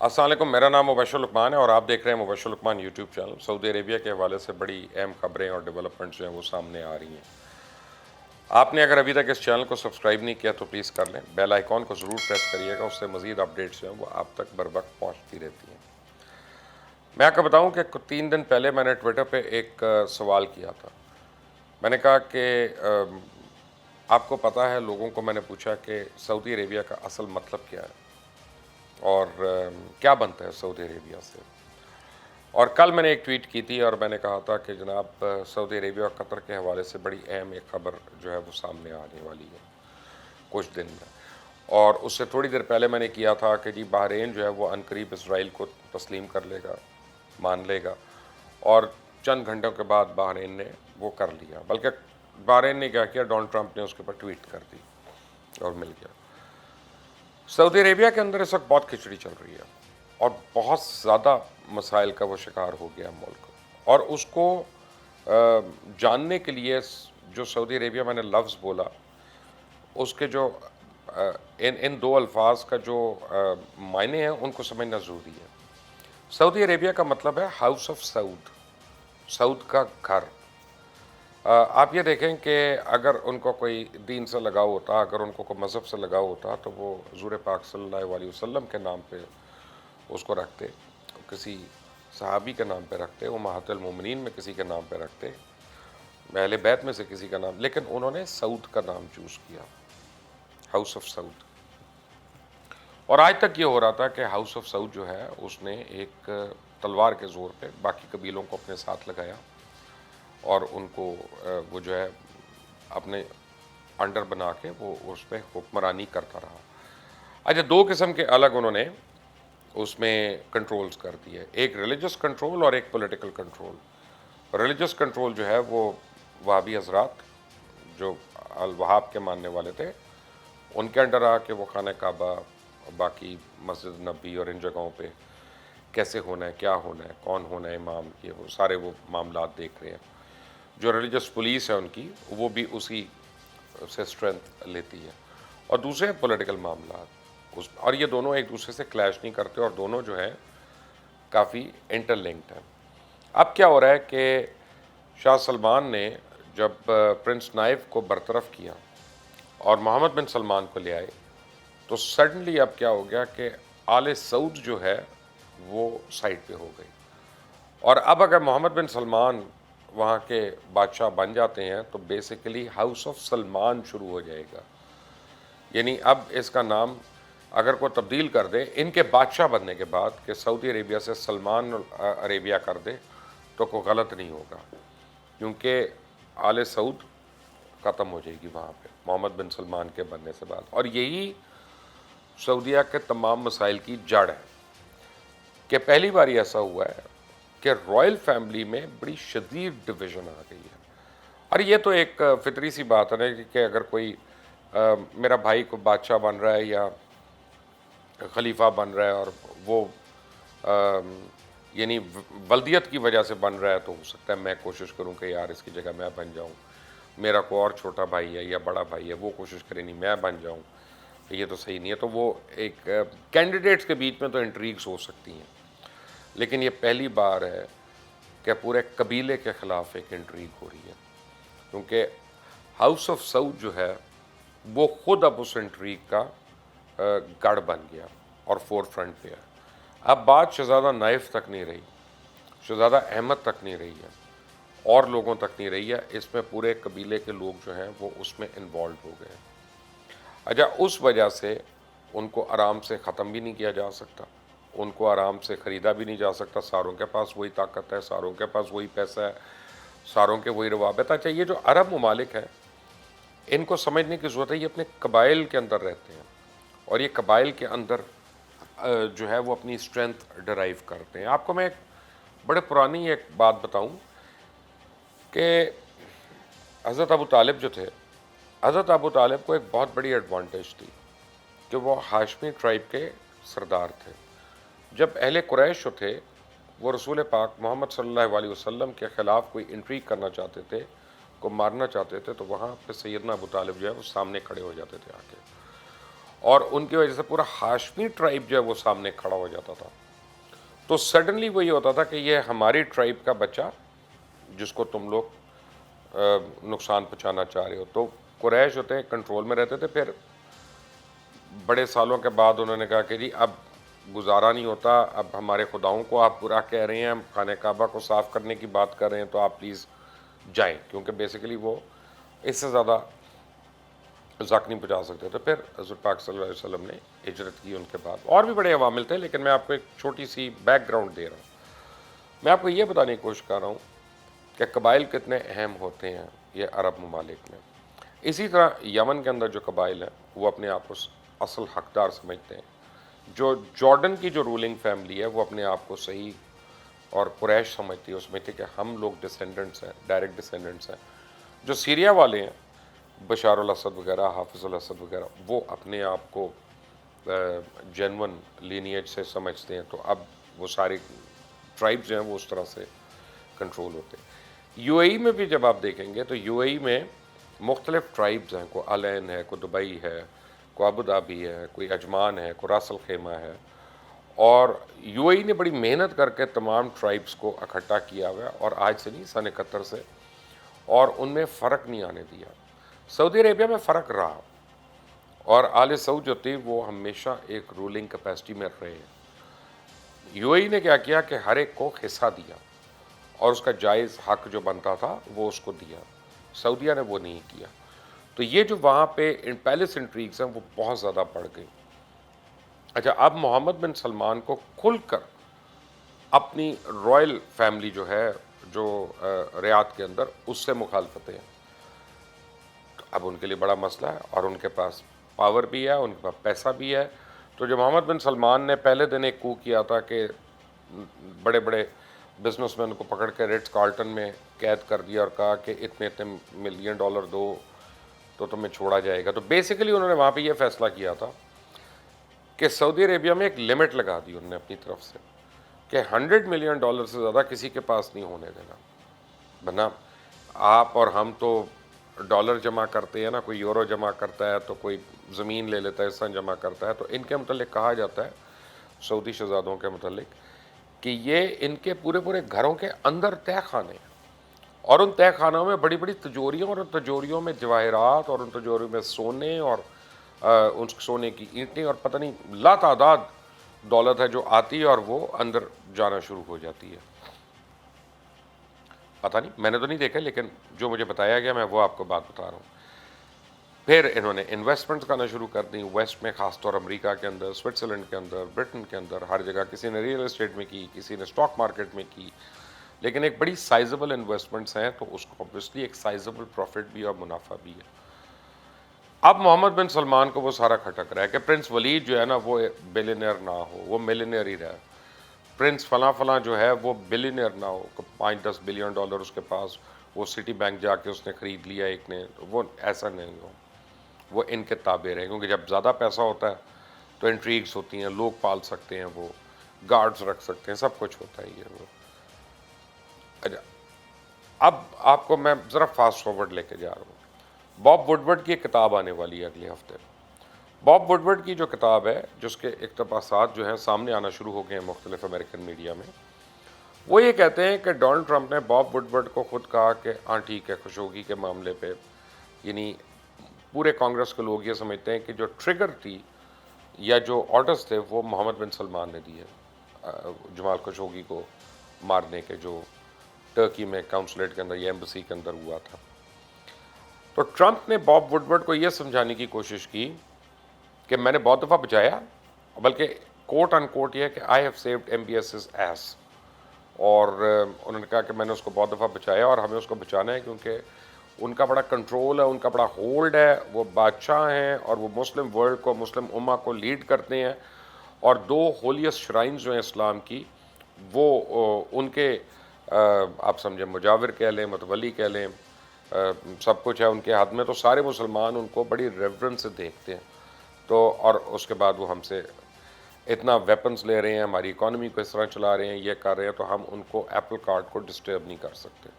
السلام علیکم، میرا نام مبشر لقمان ہے اور آپ دیکھ رہے ہیں مبشر لقمان یوٹیوب چینل۔ سعودی عربیہ کے حوالے سے بڑی اہم خبریں اور ڈیولپمنٹس جو ہیں وہ سامنے آ رہی ہیں۔ آپ نے اگر ابھی تک اس چینل کو سبسکرائب نہیں کیا تو پلیز کر لیں، بیل آئیکن کو ضرور پریس کریے گا، اس سے مزید اپڈیٹس جو ہیں وہ آپ تک بر وقت پہنچتی رہتی ہیں۔ میں آپ کو بتاؤں کہ 3 دن پہلے میں نے ٹویٹر پہ ایک سوال کیا تھا۔ میں نے کہا کہ آپ کو پتہ ہے، لوگوں کو میں نے پوچھا کہ سعودی عربیہ کا اصل مطلب کیا ہے اور کیا بنتا ہے سعودی عربیہ سے۔ اور کل میں نے ایک ٹویٹ کی تھی اور میں نے کہا تھا کہ جناب سعودی عربیہ اور قطر کے حوالے سے بڑی اہم ایک خبر جو ہے وہ سامنے آنے والی ہے کچھ دن میں۔ اور اس سے تھوڑی دیر پہلے میں نے کیا تھا کہ جی بحرین جو ہے وہ عنقریب اسرائیل کو تسلیم کر لے گا، مان لے گا، اور چند گھنٹوں کے بعد بحرین نے وہ کر لیا۔ بلکہ بحرین نے کیا کیا، ڈونلڈ ٹرمپ نے اس کے اوپر ٹویٹ کر دی اور مل گیا۔ سعودی عربیہ کے اندر اس وقت بہت کھچڑی چل رہی ہے اور بہت زیادہ مسائل کا وہ شکار ہو گیا ملک، اور اس کو جاننے کے لیے جو سعودی عربیہ میں نے لفظ بولا، اس کے جو ان دو الفاظ کا جو معنی ہیں ان کو سمجھنا ضروری ہے۔ سعودی عربیہ کا مطلب ہے ہاؤس آف سعود، سعود کا گھر۔ آپ یہ دیکھیں کہ اگر ان کو کوئی دین سے لگاؤ ہوتا، اگر ان کو کوئی مذہب سے لگاؤ ہوتا تو وہ حضور پاک صلی اللہ علیہ وسلم کے نام پہ اس کو رکھتے، کسی صحابی کے نام پہ رکھتے، امہات المومنین میں کسی کے نام پہ رکھتے، اہل بیت میں سے کسی کا نام، لیکن انہوں نے سعود کا نام چوز کیا، ہاؤس آف سعود۔ اور آج تک یہ ہو رہا تھا کہ ہاؤس آف سعود جو ہے اس نے ایک تلوار کے زور پہ باقی قبیلوں کو اپنے ساتھ لگایا اور ان کو وہ جو ہے اپنے انڈر بنا کے وہ اس پہ حکمرانی کرتا رہا۔ اچھا، 2 قسم کے الگ انہوں نے اس میں کنٹرولز کر دیے، ایک ریلیجس کنٹرول اور ایک پولیٹیکل کنٹرول۔ ریلیجس کنٹرول جو ہے وہ وہابی حضرات جو الوہاب کے ماننے والے تھے، ان کے انڈر آ کے وہ خانہ کعبہ، باقی مسجد نبی اور ان جگہوں پہ کیسے ہونا ہے، کیا ہونا ہے، کون ہونا ہے امام، یہ وہ سارے وہ معاملات دیکھ رہے ہیں۔ جو ریلیجس پولیس ہے ان کی، وہ بھی اسی سے اسٹرینتھ لیتی ہے۔ اور دوسرے پولیٹیکل معاملات، اور یہ دونوں ایک دوسرے سے کلیش نہیں کرتے اور دونوں جو ہیں کافی انٹر لنکڈ ہیں۔ اب کیا ہو رہا ہے کہ شاہ سلمان نے جب پرنس نائف کو برطرف کیا اور محمد بن سلمان کو لے آئے، تو سڈنلی اب کیا ہو گیا کہ آل سعود جو ہے وہ سائڈ پہ ہو گئی، اور اب اگر محمد بن سلمان وہاں کے بادشاہ بن جاتے ہیں تو بیسیکلی ہاؤس آف سلمان شروع ہو جائے گا۔ یعنی اب اس کا نام اگر کوئی تبدیل کر دے ان کے بادشاہ بننے کے بعد کہ سعودی عربیہ سے سلمان عربیہ کر دے تو کوئی غلط نہیں ہوگا، کیونکہ آل سعود ختم ہو جائے گی وہاں پہ محمد بن سلمان کے بننے سے بعد۔ اور یہی سعودیہ کے تمام مسائل کی جڑ ہے کہ پہلی بار ایسا ہوا ہے کہ رائل فیملی میں بڑی شدید ڈویژن آ گئی ہے۔ اور یہ تو ایک فطری سی بات ہے نا کہ اگر کوئی میرا بھائی کو بادشاہ بن رہا ہے یا خلیفہ بن رہا ہے اور وہ یعنی ولدیت کی وجہ سے بن رہا ہے، تو ہو سکتا ہے میں کوشش کروں کہ یار اس کی جگہ میں بن جاؤں، میرا کوئی اور چھوٹا بھائی ہے یا بڑا بھائی ہے وہ کوشش کرے نہیں میں بن جاؤں، یہ تو صحیح نہیں ہے۔ تو وہ ایک کینڈیڈیٹس کے بیچ میں تو انٹریگس ہو سکتی ہیں، لیکن یہ پہلی بار ہے کہ پورے قبیلے کے خلاف ایک انٹریگ ہو رہی ہے، کیونکہ ہاؤس آف سعود جو ہے وہ خود اب اس انٹریگ کا گڑھ بن گیا اور فور فرنٹ پہ ہے۔ اب بات شہزادہ نائف تک نہیں رہی، شہزادہ احمد تک نہیں رہی ہے، اور لوگوں تک نہیں رہی ہے، اس میں پورے قبیلے کے لوگ جو ہیں وہ اس میں انوالوڈ ہو گئے۔ اچھا، اس وجہ سے ان کو آرام سے ختم بھی نہیں کیا جا سکتا، ان کو آرام سے خریدا بھی نہیں جا سکتا، ساروں کے پاس وہی طاقت ہے، ساروں کے پاس وہی پیسہ ہے، ساروں کے وہی روابط۔ اچھا، یہ جو عرب ممالک ہیں ان کو سمجھنے کی ضرورت ہے، یہ اپنے قبائل کے اندر رہتے ہیں اور یہ قبائل کے اندر جو ہے وہ اپنی اسٹرینتھ ڈرائیو کرتے ہیں۔ آپ کو میں ایک بڑے پرانی ایک بات بتاؤں کہ حضرت ابو طالب جو تھے، حضرت ابو طالب کو ایک بہت بڑی ایڈوانٹیج تھی کہ وہ ہاشمی ٹرائب کے سردار تھے۔ جب اہل قریش جو تھے وہ رسول پاک محمد صلی اللہ علیہ وسلم کے خلاف کوئی انٹریگ کرنا چاہتے تھے، کو مارنا چاہتے تھے، تو وہاں پہ سیدنا ابو طالب جو ہے وہ سامنے کھڑے ہو جاتے تھے آ کے، اور ان کی وجہ سے پورا ہاشمی ٹرائب جو ہے وہ سامنے کھڑا ہو جاتا تھا. تو سڈنلی وہ یہ ہوتا تھا کہ یہ ہماری ٹرائب کا بچہ جس کو تم لوگ نقصان پہنچانا چاہ رہے ہو. تو قریش ہوتے ہیں کنٹرول میں رہتے تھے. پھر بڑے سالوں کے بعد انہوں نے کہا کہ جی اب گزارا نہیں ہوتا, اب ہمارے خداؤں کو آپ برا کہہ رہے ہیں, ہم خانہ کعبہ کو صاف کرنے کی بات کر رہے ہیں, تو آپ پلیز جائیں, کیونکہ بیسیکلی وہ اس سے زیادہ زخم نہیں پہنچا سکتے. تو پھر حضرت پاک صلی اللہ علیہ وسلم نے ہجرت کی ان کے بعد. اور بھی بڑے عوامل تھے, لیکن میں آپ کو ایک چھوٹی سی بیک گراؤنڈ دے رہا ہوں. میں آپ کو یہ بتانے کی کوشش کر رہا ہوں کہ قبائل کتنے اہم ہوتے ہیں یہ عرب ممالک میں. اسی طرح یمن کے اندر جو قبائل ہیں وہ اپنے آپ کو اصل حقدار سمجھتے ہیں. جو جارڈن کی جو رولنگ فیملی ہے وہ اپنے آپ کو صحیح اور قریش سمجھتی ہے, اس میں تھے کہ ہم لوگ ڈسینڈنٹس ہیں, ڈائریکٹ ڈسینڈنٹس ہیں. جو سیریا والے ہیں, بشار الاسد وغیرہ, حافظ الاسد وغیرہ, وہ اپنے آپ کو جینون لینیج سے سمجھتے ہیں. تو اب وہ سارے ٹرائبز جو ہیں وہ اس طرح سے کنٹرول ہوتے ہیں. یو اے ای میں بھی جب آپ دیکھیں گے تو یو اے ای میں مختلف ٹرائبز ہیں, کوئی الین ہے, کوئی دبئی ہے, کوئی ابوظہبی ہے, کوئی عجمان ہے, کوئی راس الخیمہ ہے. اور یو اے ای نے بڑی محنت کر کے تمام ٹرائبز کو اکٹھا کیا ہوا ہے, اور آج سے نہیں, سن 71 سے, اور ان میں فرق نہیں آنے دیا. سعودی عربیہ میں فرق رہا, اور آل سعود جو تھی وہ ہمیشہ ایک رولنگ کیپیسٹی میں رہے ہیں. یو اے ای نے کیا کیا کہ ہر ایک کو حصہ دیا, اور اس کا جائز حق جو بنتا تھا وہ اس کو دیا. سعودیہ نے وہ نہیں کیا. تو یہ جو وہاں پہ پیلس انٹریگز ہیں وہ بہت زیادہ بڑھ گئی. اچھا, اب محمد بن سلمان کو کھل کر اپنی رائل فیملی جو ہے جو ریاض کے اندر, اس سے مخالفتیں ہیں. اب ان کے لیے بڑا مسئلہ ہے, اور ان کے پاس پاور بھی ہے, ان کے پاس پیسہ بھی ہے. تو جو محمد بن سلمان نے پہلے دن ایک کو کیا تھا کہ بڑے بڑے بزنس مین کو پکڑ کے ریٹس کارلٹن میں قید کر دیا اور کہا کہ اتنے اتنے ملین ڈالر دو تو تمہیں چھوڑا جائے گا. تو بیسیکلی انہوں نے وہاں پہ یہ فیصلہ کیا تھا کہ سعودی عربیہ میں ایک لمٹ لگا دی انہوں نے اپنی طرف سے کہ $100 ملین سے زیادہ کسی کے پاس نہیں ہونے دینا. ورنہ آپ اور ہم تو ڈالر جمع کرتے ہیں نا, کوئی یورو جمع کرتا ہے, تو کوئی زمین لے لیتا ہے, اس طرح جمع کرتا ہے. تو ان کے متعلق کہا جاتا ہے, سعودی شہزادوں کے متعلق, کہ یہ ان کے پورے پورے گھروں کے اندر تہ خانے ہیں, اور ان تہ خانوں میں بڑی بڑی تجوریوں, اور ان تجوریوں میں جواہرات, اور ان تجوریوں میں سونے, اور ان سونے کی اینٹیں, اور پتہ نہیں لا تعداد دولت ہے جو آتی ہے اور وہ اندر جانا شروع ہو جاتی ہے. پتہ نہیں, میں نے تو نہیں دیکھا, لیکن جو مجھے بتایا گیا میں وہ آپ کو بات بتا رہا ہوں. پھر انہوں نے انویسٹمنٹس کرنا شروع کر دیں ویسٹ میں, خاص طور امریکہ کے اندر, سوئٹزرلینڈ کے اندر, برٹن کے اندر, ہر جگہ. کسی نے ریئل اسٹیٹ میں کی, کسی نے اسٹاک مارکیٹ میں کی, لیکن ایک بڑی سائزبل انویسٹمنٹس ہیں, تو اس کو اوبویسلی ایک سائزبل پروفٹ بھی اور منافع بھی ہے. اب محمد بن سلمان کو وہ سارا کھٹک رہا ہے کہ پرنس ولید جو ہے نا وہ بلینئر نہ ہو, وہ ملینئر ہی رہے. پرنس فلاں فلاں جو ہے وہ بلینئر نہ ہو, $5-10 بلین اس کے پاس, وہ سٹی بینک جا کے اس نے خرید لیا ایک نے, وہ ایسا نہیں ہو, وہ ان کے تابع رہے. کیونکہ جب زیادہ پیسہ ہوتا ہے تو انٹریگس ہوتی ہیں, لوگ پال سکتے ہیں, وہ گارڈز رکھ سکتے ہیں, سب کچھ ہوتا ہے یہ وہ. اچھا, اب آپ کو میں ذرا فاسٹ فارورڈ لے کے جا رہا ہوں. باب وڈورڈ کی ایک کتاب آنے والی ہے اگلے ہفتے. باب وڈورڈ کی جو کتاب ہے, جس کے اقتباسات جو ہیں سامنے آنا شروع ہو گئے ہیں مختلف امریکن میڈیا میں, وہ یہ کہتے ہیں کہ ڈونلڈ ٹرمپ نے باب وڈورڈ کو خود کہا کہ ہاں ٹھیک ہے, خشوگی کے معاملے پہ, یعنی پورے کانگریس کے لوگ یہ سمجھتے ہیں کہ جو ٹریگر تھی یا جو آرڈرز تھے وہ محمد بن سلمان نے دیے جمال خشوگی کو مارنے کے, جو ٹرکی میں کونسلیٹ کے اندر یا ایمبسی کے اندر ہوا تھا. تو ٹرمپ نے باب وڈورڈ کو یہ سمجھانے کی کوشش کی کہ میں نے بہت دفعہ بچایا, بلکہ کوٹ ان کوٹ یہ ہے کہ I have saved M B S S, اور انہوں نے کہا کہ میں نے اس کو بہت دفعہ بچایا, اور ہمیں اس کو بچانا ہے کیونکہ ان کا بڑا کنٹرول ہے, ان کا بڑا ہولڈ ہے, وہ بادشاہ ہیں, اور وہ مسلم ورلڈ کو, مسلم امہ کو لیڈ کرتے ہیں, اور 2 ہولیسٹ شرائنز جو ہیں اسلام کی, وہ ان کے آپ سمجھیں مجاور کہہ لیں, متولی کہہ لیں, سب کچھ ہے ان کے ہاتھ میں. تو سارے مسلمان ان کو بڑی ریورنس سے دیکھتے ہیں. تو اور اس کے بعد وہ ہم سے اتنا ویپنز لے رہے ہیں, ہماری اکانومی کو اس طرح چلا رہے ہیں, یہ کر رہے ہیں, تو ہم ان کو ایپل کارٹ کو ڈسٹرب نہیں کر سکتے.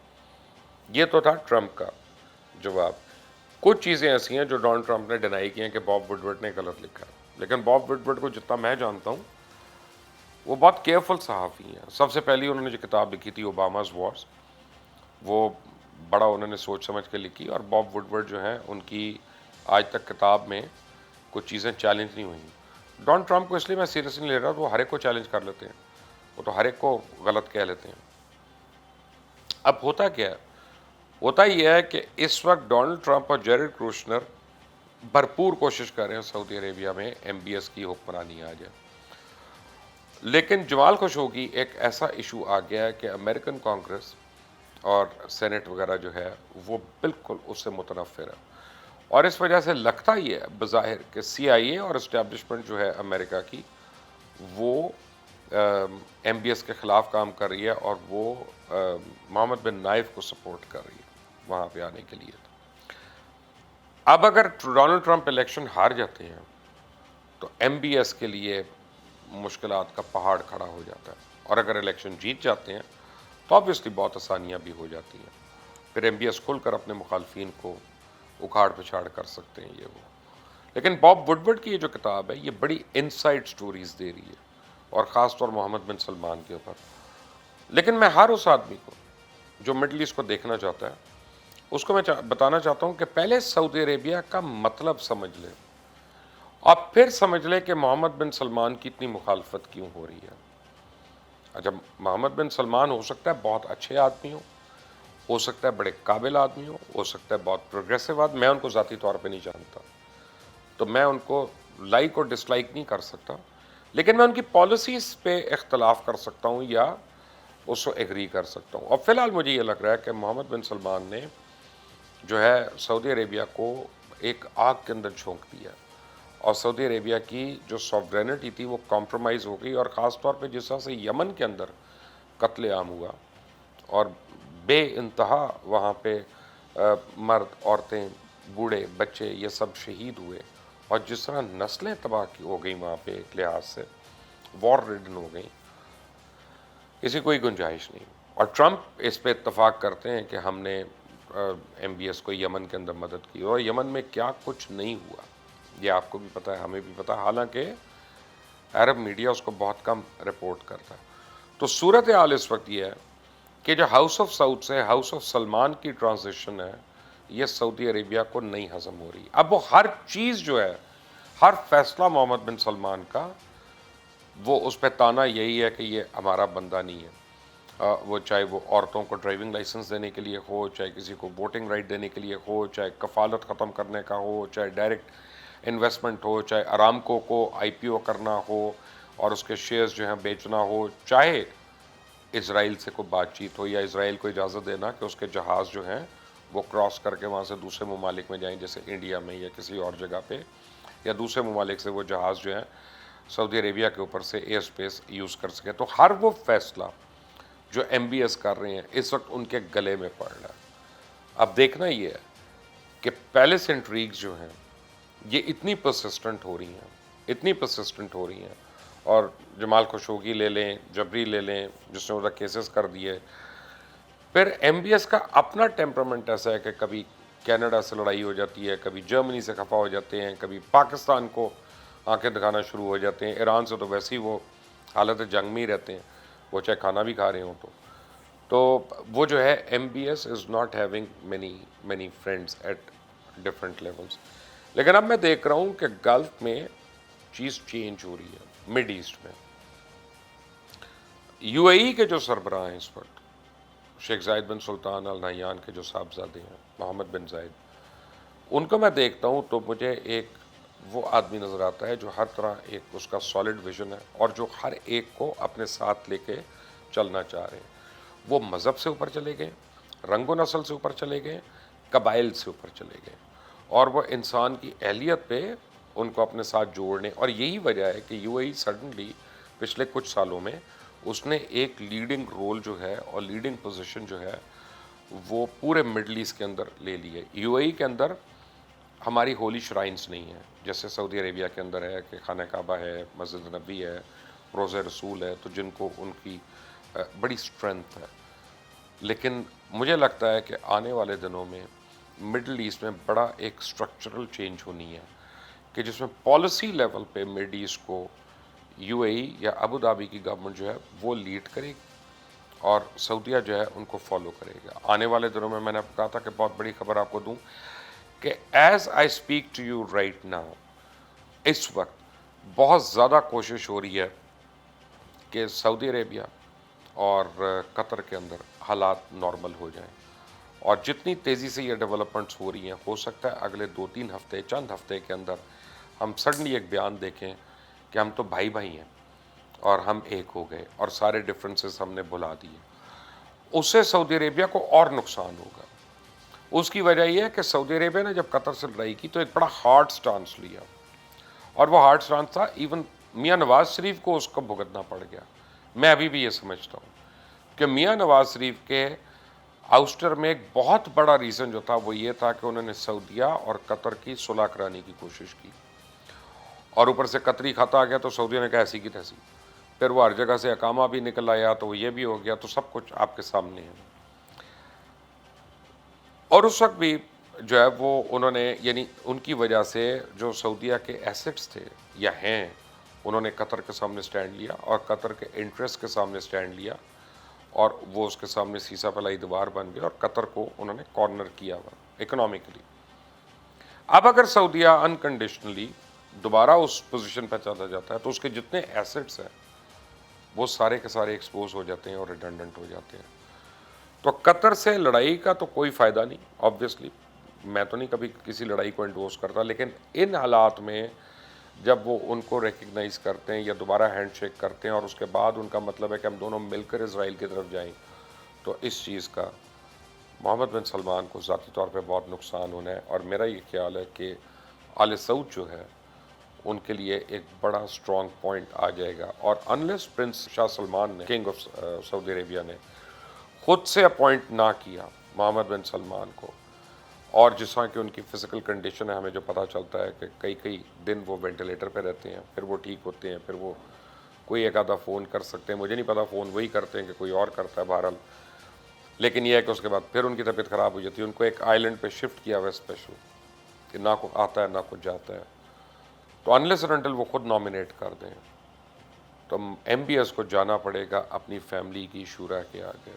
یہ تو تھا ٹرمپ کا جواب. کچھ چیزیں ایسی ہیں جو ڈونلڈ ٹرمپ نے ڈینائی کی ہیں کہ باب وڈورڈ نے غلط لکھا ہے. لیکن باب وڈورڈ کو جتنا میں جانتا ہوں وہ بہت کیئرفل صحافی ہیں. سب سے پہلی انہوں نے جو کتاب لکھی تھی اوباماز وارز، وہ بڑا انہوں نے سوچ سمجھ کے لکھی، اور باب وڈورڈ جو ہیں ان کی آج تک کتاب میں کچھ چیزیں چیلنج نہیں ہوئیں. ڈونلڈ ٹرمپ کو اس لیے میں سیریس نہیں لے رہا، وہ ہر ایک کو چیلنج کر لیتے ہیں، وہ تو ہر ایک کو غلط کہہ لیتے ہیں. اب ہوتا کیا ہے؟ ہوتا یہ ہے کہ اس وقت ڈونلڈ ٹرمپ اور جیرڈ کروشنر بھرپور کوشش کر رہے ہیں سعودی عربیہ میں ایم بی ایس کی حکمرانی آ جائے. لیکن جمال خشوگی ایک ایسا ایشو آ گیا ہے کہ امریکن کانگریس اور سینٹ وغیرہ جو ہے وہ بالکل اس سے متنفر ہے، اور اس وجہ سے لگتا ہی ہے بظاہر کہ سی آئی اے اور اسٹیبلشمنٹ جو ہے امریکہ کی وہ ایم بی ایس کے خلاف کام کر رہی ہے، اور وہ محمد بن نائف کو سپورٹ کر رہی ہے وہاں پہ آنے کے لیے. اب اگر ڈونلڈ ٹرمپ الیکشن ہار جاتے ہیں تو ایم بی ایس کے لیے مشکلات کا پہاڑ کھڑا ہو جاتا ہے، اور اگر الیکشن جیت جاتے ہیں تو آبویسلی بہت آسانیاں بھی ہو جاتی ہیں. پھر ایم بی ایس کھل کر اپنے مخالفین کو اکھاڑ پچھاڑ کر سکتے ہیں یہ وہ. لیکن باب وڈورڈ کی یہ جو کتاب ہے یہ بڑی انسائٹ سٹوریز دے رہی ہے، اور خاص طور محمد بن سلمان کے اوپر. لیکن میں ہر اس آدمی کو جو مڈل ایسٹ کو دیکھنا چاہتا ہے اس کو میں بتانا چاہتا ہوں کہ پہلے سعودی عربیہ کا مطلب سمجھ لے، اور پھر سمجھ لے کہ محمد بن سلمان کی اتنی مخالفت کیوں ہو رہی ہے. اچھا، محمد بن سلمان ہو سکتا ہے بہت اچھے آدمی ہو سکتا ہے بڑے قابل آدمی ہو سکتا ہے بہت پروگریسو آدمی، میں ان کو ذاتی طور پہ نہیں جانتا تو میں ان کو لائک اور ڈس لائک نہیں کر سکتا، لیکن میں ان کی پالیسیز پہ اختلاف کر سکتا ہوں یا اس کو ایگری کر سکتا ہوں. اور فی الحال مجھے یہ لگ رہا ہے کہ محمد بن سلمان نے جو ہے سعودی عربیہ کو ایک آگ کے اندر جھونک دیا، اور سعودی عربیہ کی جو سوورینٹی تھی وہ کمپرومائز ہو گئی. اور خاص طور پہ جس طرح سے یمن کے اندر قتل عام ہوا اور بے انتہا وہاں پہ مرد، عورتیں، بوڑھے، بچے یہ سب شہید ہوئے، اور جس طرح نسلیں تباہ ہو گئیں وہاں پہ ایک لحاظ سے وار ریڈن ہو گئیں، کسی کوئی گنجائش نہیں. اور ٹرمپ اس پہ اتفاق کرتے ہیں کہ ہم نے ایم بی ایس کو یمن کے اندر مدد کی، اور یمن میں کیا کچھ نہیں ہوا یہ آپ کو بھی پتہ ہے، ہمیں بھی پتہ ہے، حالانکہ عرب میڈیا اس کو بہت کم رپورٹ کرتا ہے. تو صورتحال اس وقت یہ ہے کہ جو ہاؤس آف سعود سے ہاؤس آف سلمان کی ٹرانزیشن ہے یہ سعودی عربیہ کو نہیں ہضم ہو رہی. اب وہ ہر چیز جو ہے، ہر فیصلہ محمد بن سلمان کا، وہ اس پہ تانا یہی ہے کہ یہ ہمارا بندہ نہیں ہے. وہ چاہے وہ عورتوں کو ڈرائیونگ لائسنس دینے کے لیے ہو، چاہے کسی کو ووٹنگ رائٹ دینے کے لیے ہو، چاہے کفالت ختم کرنے کا ہو، چاہے ڈائریکٹ انویسٹمنٹ ہو، چاہے ارامکو کو آئی پی او کرنا ہو اور اس کے شیئرز جو ہیں بیچنا ہو، چاہے اسرائیل سے کوئی بات چیت ہو یا اسرائیل کو اجازت دینا کہ اس کے جہاز جو ہیں وہ کراس کر کے وہاں سے دوسرے ممالک میں جائیں، جیسے انڈیا میں یا کسی اور جگہ پہ، یا دوسرے ممالک سے وہ جہاز جو ہیں سعودی عربیہ کے اوپر سے ایئر سپیس یوز کر سکے. تو ہر وہ فیصلہ جو ایم بی ایس کر رہے ہیں اس وقت ان کے گلے میں پڑ رہا ہے. اب دیکھنا یہ ہے کہ پیلس انٹریگز جو ہیں یہ اتنی پرسسٹنٹ ہو رہی ہیں، اور جمال خشوگی لے لیں، جبری لے لیں جس نے ادھر کیسز کر دیے. پھر ایم بی ایس کا اپنا ٹیمپرامنٹ ایسا ہے کہ کبھی کینیڈا سے لڑائی ہو جاتی ہے، کبھی جرمنی سے خفا ہو جاتے ہیں، کبھی پاکستان کو آنکھیں دکھانا شروع ہو جاتے ہیں، ایران سے تو ویسے ہی وہ حالت جنگ میں ہی رہتے ہیں، وہ چاہے کھانا بھی کھا رہے ہوں تو وہ جو ہے M B S is not having many friends at different levels. لیکن اب میں دیکھ رہا ہوں کہ گلف میں چیز چینج ہو رہی ہے. مڈ ایسٹ میں یو اے ای کے جو سربراہ ہیں اس وقت، شیخ زائد بن سلطان ال نہیان کے جو صاحبزادے ہیں محمد بن زائد، ان کو میں دیکھتا ہوں تو مجھے ایک وہ آدمی نظر آتا ہے جو ہر طرح ایک اس کا سالڈ ویژن ہے، اور جو ہر ایک کو اپنے ساتھ لے کے چلنا چاہ رہے ہیں. وہ مذہب سے اوپر چلے گئے، رنگ و نسل سے اوپر چلے گئے، قبائل سے اوپر چلے گئے، اور وہ انسان کی اہلیت پہ ان کو اپنے ساتھ جوڑنے. اور یہی وجہ ہے کہ یو اے ای سڈنلی پچھلے کچھ سالوں میں اس نے ایک لیڈنگ رول جو ہے اور لیڈنگ پوزیشن جو ہے وہ پورے مڈل ایسٹ کے اندر لے لی ہے. یو اے ای کے اندر ہماری ہولی شرائنس نہیں ہیں جیسے سعودی عربیہ کے اندر ہے کہ خانہ کعبہ ہے، مسجد نبی ہے، روضہ رسول ہے، تو جن کو ان کی بڑی اسٹرینتھ ہے. لیکن مجھے لگتا ہے کہ آنے والے دنوں میں مڈل ایسٹ میں بڑا ایک اسٹرکچرل چینج ہونی ہے کہ جس میں پالیسی لیول پہ مڈ ایسٹ کو یو اے ای یا ابو دھابی کی گورنمنٹ جو ہے وہ لیڈ کرے گی اور سعودیہ جو ہے ان کو فالو کرے گا. آنے والے دنوں میں نے آپ کو کہا تھا کہ بہت بڑی خبر آپ کو دوں کہ as I speak to you right now اس وقت بہت زیادہ کوشش ہو رہی ہے کہ سعودی عربیہ اور قطر کے اندر حالات نارمل ہو جائیں, اور جتنی تیزی سے یہ ڈیولپمنٹس ہو رہی ہیں ہو سکتا ہے اگلے 2-3 ہفتے چند ہفتے کے اندر ہم سڈنلی ایک بیان دیکھیں کہ ہم تو بھائی بھائی ہیں اور ہم ایک ہو گئے اور سارے ڈفرینسز ہم نے بھلا دیے. اس سے سعودی عربیہ کو اور نقصان ہوگا. اس کی وجہ یہ ہے کہ سعودی عربیہ نے جب قطر سے لڑائی کی تو ایک بڑا ہارڈ سٹانس لیا, اور وہ ہارڈ سٹانس تھا ایون میاں نواز شریف کو اس کو بھگتنا پڑ گیا. میں ابھی بھی یہ سمجھتا ہوں کہ میاں نواز شریف کے آؤسٹر میں ایک بہت بڑا ریزن جو تھا وہ یہ تھا کہ انہوں نے سعودیہ اور قطر کی صلح کرانے کی کوشش کی, اور اوپر سے قطری خط آ گیا تو سعودیہ نے کہا ایسی کی تیسی, پھر وہ ہر جگہ سے اقامہ بھی نکل آیا تو وہ یہ بھی ہو گیا, تو سب کچھ آپ کے سامنے ہے. اور اس وقت بھی جو ہے وہ انہوں نے یعنی ان کی وجہ سے جو سعودیہ کے ایسٹس تھے یا ہیں انہوں نے قطر کے سامنے سٹینڈ لیا اور قطر کے انٹرسٹ کے سامنے سٹینڈ لیا, اور وہ اس کے سامنے سیسا پلائی دیوار بن گیا اور قطر کو انہوں نے کارنر کیا ہوا اکنامکلی. اب اگر سعودیہ انکنڈیشنلی دوبارہ اس پوزیشن پہ چلا جاتا ہے تو اس کے جتنے ایسٹس ہیں وہ سارے کے سارے ایکسپوز ہو جاتے ہیں اور ریڈنڈنٹ ہو جاتے ہیں. تو قطر سے لڑائی کا تو کوئی فائدہ نہیں, آبویسلی میں تو نہیں کبھی کسی لڑائی کو انڈورس کرتا, لیکن ان حالات میں جب وہ ان کو ریکگنائز کرتے ہیں یا دوبارہ ہینڈ شیک کرتے ہیں اور اس کے بعد ان کا مطلب ہے کہ ہم دونوں مل کر اسرائیل کی طرف جائیں, تو اس چیز کا محمد بن سلمان کو ذاتی طور پہ بہت نقصان ہونا ہے. اور میرا یہ خیال ہے کہ آل سعود جو ہے ان کے لیے ایک بڑا اسٹرانگ پوائنٹ آ جائے گا, اور انلیس پرنس شاہ سلمان نے کنگ آف سعودی عربیہ نے خود سے اپوائنٹ نہ کیا محمد بن سلمان کو, اور جس طرح کہ ان کی فزیکل کنڈیشن ہے ہمیں جو پتہ چلتا ہے کہ کئی دن وہ وینٹیلیٹر پہ رہتے ہیں, پھر وہ ٹھیک ہوتے ہیں, پھر وہ کوئی ایک آدھا فون کر سکتے ہیں, مجھے نہیں پتا فون وہی کرتے ہیں کہ کوئی اور کرتا ہے بہرحال, لیکن یہ ہے کہ اس کے بعد پھر ان کی طبیعت خراب ہو جاتی ہے. ان کو ایک آئی لینڈ پہ شفٹ کیا ہوا ہے اسپیشل کہ نہ کو آتا ہے نہ کچھ جاتا ہے, تو انلیس اور انٹل وہ خود نامینیٹ کر دیں تو ایم بی ایس کو جانا پڑے گا اپنی فیملی کی شورا کے آگے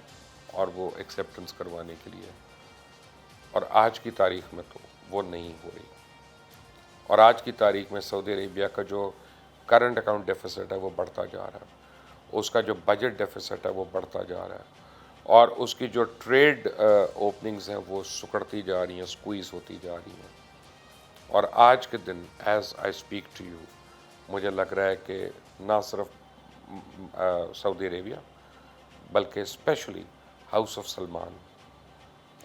اور وہ ایکسیپٹنس کروانے کے لیے, اور آج کی تاریخ میں تو وہ نہیں ہو رہی. اور آج کی تاریخ میں سعودی عربیہ کا جو کرنٹ اکاؤنٹ ڈیفیسٹ ہے وہ بڑھتا جا رہا ہے, اس کا جو بجٹ ڈیفیسٹ ہے وہ بڑھتا جا رہا ہے, اور اس کی جو ٹریڈ اوپننگز ہیں وہ سکڑتی جا رہی ہیں, سکویز ہوتی جا رہی ہیں. اور آج کے دن as I speak to you مجھے لگ رہا ہے کہ نہ صرف سعودی عربیہ بلکہ specially house of Salman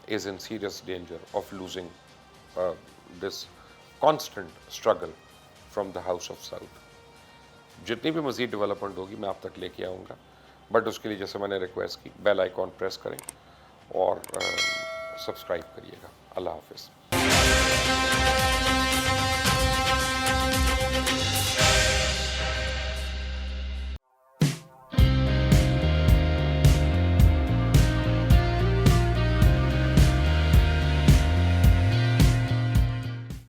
is in serious danger of losing this constant struggle from the House of Saud. جتنی بھی مزید ڈیولپمنٹ ہوگی میں آپ تک لے کے آؤں گا, بٹ اس کے لیے جیسے میں نے ریکویسٹ کی بیل آئیکن پریس کریں اور سبسکرائب کریے گا. اللہ حافظ.